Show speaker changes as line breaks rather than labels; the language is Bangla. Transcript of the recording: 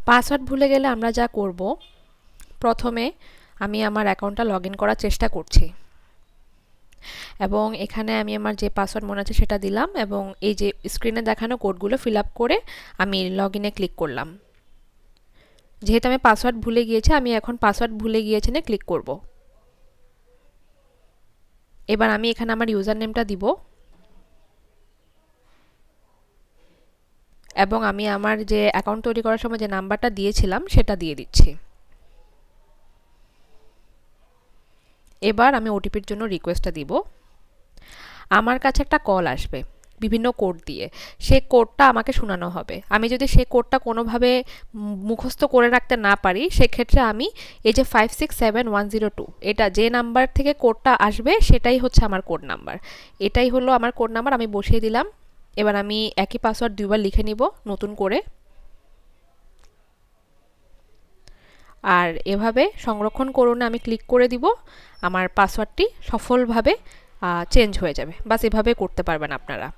পাসওয়ার্ড ভুলে গেলে আমরা যা করব, প্রথমে আমি আমার অ্যাকাউন্টটা লগ ইন করার চেষ্টা করছি এবং এখানে আমি আমার যে পাসওয়ার্ড মনে আছে সেটা দিলাম এবং এই যে স্ক্রিনে দেখানো কোডগুলো ফিল আপ করে আমি লগ ইনে ক্লিক করলাম। যেহেতু আমি পাসওয়ার্ড ভুলে গিয়েছি, আমি এখন পাসওয়ার্ড ভুলে গিয়েছি না ক্লিক করব। এবার আমি এখানে আমার ইউজার নেমটা দিব এবং আমি আমার যে অ্যাকাউন্ট তৈরি করার সময় যে নাম্বারটা দিয়েছিলাম সেটা দিয়ে দিচ্ছি। এবার আমি ওটিপির জন্য রিকোয়েস্টটা দিব। আমার কাছে একটা কল আসবে বিভিন্ন কোড দিয়ে, সেই কোডটা আমাকে শোনানো হবে। আমি যদি সেই কোডটা কোনোভাবে মুখস্থ করে রাখতে না পারি, সেক্ষেত্রে আমি এই যে 567102 এটা যে নাম্বার থেকে কোডটা আসবে সেটাই হচ্ছে আমার কোড নাম্বার। এটাই হলো আমার কোড নাম্বার, আমি বসিয়ে দিলাম। এবার আমি একই পাসওয়ার্ড দুইবার লিখে নিব নতুন করে, আর এভাবে সংরক্ষণ করুন আমি ক্লিক করে দিব। আমার পাসওয়ার্ডটি সফলভাবে চেঞ্জ হয়ে যাবে। বাস এভাবে করতে পারবেন আপনারা।